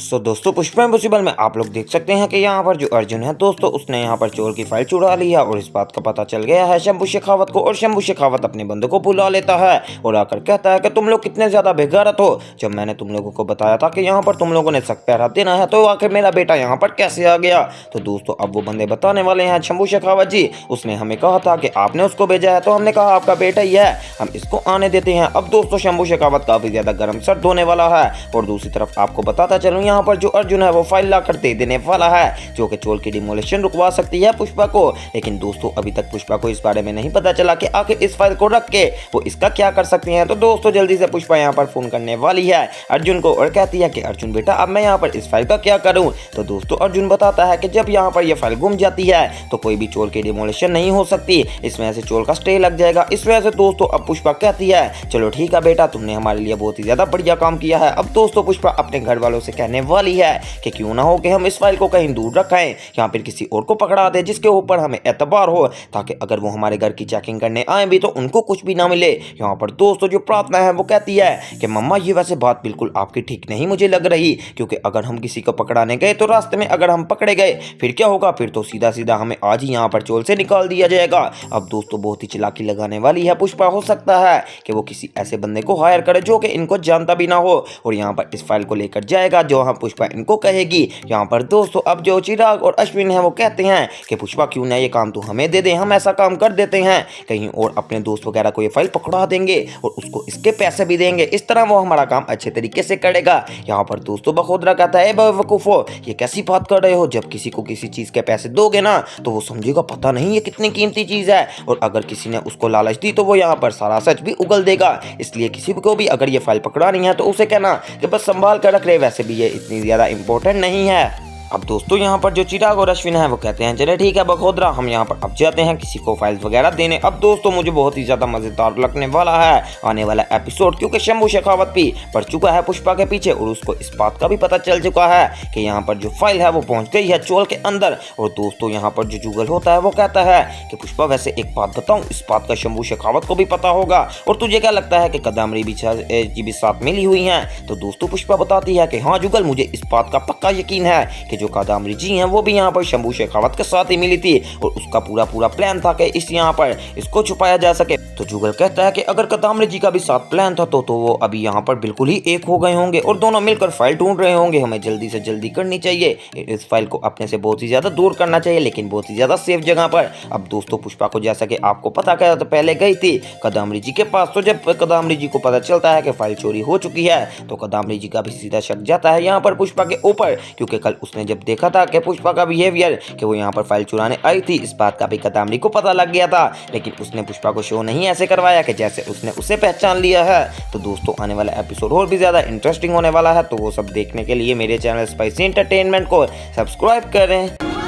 दोस्तों पुष्पा इम्पॉसिबल में आप लोग देख सकते हैं कि यहाँ पर जो अर्जुन है दोस्तों उसने यहाँ पर चोर की फाइल चुरा ली है और इस बात का पता चल गया है शंभू शेखावत को। और शंभू शेखावत अपने बंदों को बुला लेता है और आकर कहता है कि तुम लोग कितने ज्यादा बेगैरत हो। जब मैंने तुम लोगों को बताया था कि यहाँ पर तुम लोगों ने सख्त पैरा देना है तो आखिर मेरा बेटा यहाँ पर कैसे आ गया। तो दोस्तों अब वो बंदे बताने वाले हैं। शंभू शेखावत जी उसने हमें कहा था कि आपने उसको भेजा है तो हमने कहा आपका बेटा ही है, हम इसको आने देते हैं। अब दोस्तों शंभू शेखावत काफी ज्यादा गर्म सर्द होने वाला है। और दूसरी तरफ आपको बताता चलूं यहाँ पर जो अर्जुन है वो फाइल लाकर दे देने वाला है जो कि चोर की डिमोलिशन रुकवा सकती है पुष्पा को। लेकिन दोस्तों अभी तक पुष्पा को इस बारे में नहीं पता चला कि आखिर इस फाइल को रख के वो इसका क्या कर सकती हैं। तो दोस्तों जल्दी से पुष्पा यहाँ पर फोन करने वाली है अर्जुन को और कहती है कि अर्जुन बेटा अब मैं यहाँ पर इस फाइल का क्या करूँ। तो दोस्तों अर्जुन बताता है कि जब यहाँ पर यह फाइल गुम जाती है तो कोई भी चोर की डिमोलिशन नहीं हो सकती, इस वजह से चोर का स्टे लग जाएगा। इस वजह से दोस्तों अब पुष्पा कहती है चलो ठीक है बेटा तुमने हमारे लिए बहुत ही ज्यादा बढ़िया काम किया है। अब दोस्तों पुष्पा अपने घर वालों से कहने वाली है कि क्यों ना हो कि हम इस फाइल को कहीं दूर रखें या फिर किसी और को पकड़ा दे जिसके ऊपर हमें एतबार हो, ताकि अगर वो हमारे घर की चेकिंग करने आए भी तो उनको कुछ भी ना मिले। यहाँ पर दोस्तों जो प्रार्थना है वो कहती है कि मम्मा ये वैसे बात बिल्कुल आपकी ठीक नहीं मुझे लग रही, क्योंकि अगर हम किसी को पकड़ाने गए तो रास्ते में अगर हम पकड़े गए फिर क्या होगा, फिर तो सीधा सीधा हमें आज ही यहाँ पर चोल से निकाल दिया जाएगा। अब दोस्तों बहुत ही चालाकी लगाने वाली है पुष्पा। हो सकता है कि वो किसी ऐसे बंदे को हायर करे जो कि इनको जानता भी ना हो और यहाँ पर इस फाइल को लेकर जाएगा जो हम पुष्पा इनको कहेगी। यहाँ पर दोस्तों अब जो चिराग और अश्विन है वो कहते हैं कि पुष्पा क्यों ना ये काम तो हमें दे दे, हम ऐसा काम कर देते हैं कहीं और अपने दोस्त वगैरह को ये फाइल पकड़ा देंगे और उसको इसके पैसे भी देंगे, इस तरह वो हमारा काम अच्छे तरीके से करेगा। यहाँ पर दोस्तों बखोदरा कहता है बेवकूफो ये कैसी बात कर रहे हो, जब किसी को किसी चीज के पैसे दोगे ना तो वो समझेगा पता नहीं ये कितनी कीमती चीज है, और अगर किसी ने उसको लालच दी तो वो यहाँ पर सारा सच भी उगल देगा। इसलिए किसी को भी अगर ये फाइल पकड़ानी है तो उसे कहना कि बस संभाल कर रख रहे, वैसे भी ये इतनी ज्यादा इंपॉर्टेंट नहीं है। अब दोस्तों यहाँ पर जो चिराग और अश्विन है वो कहते हैं चले ठीक है बखोदरा हम यहाँ पर अब जाते हैं किसी को फाइल्स वगैरह देने। अब दोस्तों मुझे बहुत ही ज्यादा मजेदार लगने वाला है आने वाला एपिसोड, क्योंकि शंभू शेखावत भी पड़ चुका है पुष्पा के पीछे और उसको इस बात का भी पता चल चुका है कि यहाँ पर जो फाइल है वो पहुंच गई है चोल के अंदर। और दोस्तों यहाँ पर जो जुगल होता है वो कहता है कि पुष्पा वैसे एक बात बताऊं, इस बात का शंभू शेखावत को भी पता होगा और तुझे क्या लगता है कि कदमरी भी साथ मिली हुई है। तो दोस्तों पुष्पा बताती है कि हाँ जुगल मुझे इस बात का पक्का यकीन है कि जो कादमरी जी हैं वो भी यहाँ पर शंभू शेखावत के साथ ही मिली थी और उसका पूरा प्लान था कि इस यहाँ पर इसको छुपाया जा सके। तो जुगल कहता है कि अगर कादमरी जी का भी साथ प्लान था तो वो अभी यहाँ पर बिल्कुल ही एक हो गए होंगे और दोनों मिलकर फाइल ढूंढ रहे होंगे। हमें जल्दी से जल्दी करनी चाहिए, इस फाइल को अपने से बहुत ही ज्यादा दूर करना चाहिए लेकिन बहुत ही ज्यादा सेफ जगह पर। अब दोस्तों पुष्पा को जैसा कि आपको पता क्या तो पहले गई थी कादमरी जी के पास, तो जब कादमरी जी को पता चलता है कि फाइल चोरी हो चुकी है तो कादमरी जी का भी सीधा शक जाता है यहाँ पर पुष्पा के ऊपर, क्योंकि कल उसने जब देखा था कि पुष्पा का बिहेवियर कि वो यहाँ पर फाइल चुराने आई थी इस बात का भी कादमरी को पता लग गया था, लेकिन उसने पुष्पा को शो नहीं ऐसे करवाया कि जैसे उसने उसे पहचान लिया है। तो दोस्तों आने वाला एपिसोड और भी ज्यादा इंटरेस्टिंग होने वाला है, तो वो सब देखने के लिए मेरे चैनल स्पाइसी एंटरटेनमेंट को सब्सक्राइब करें।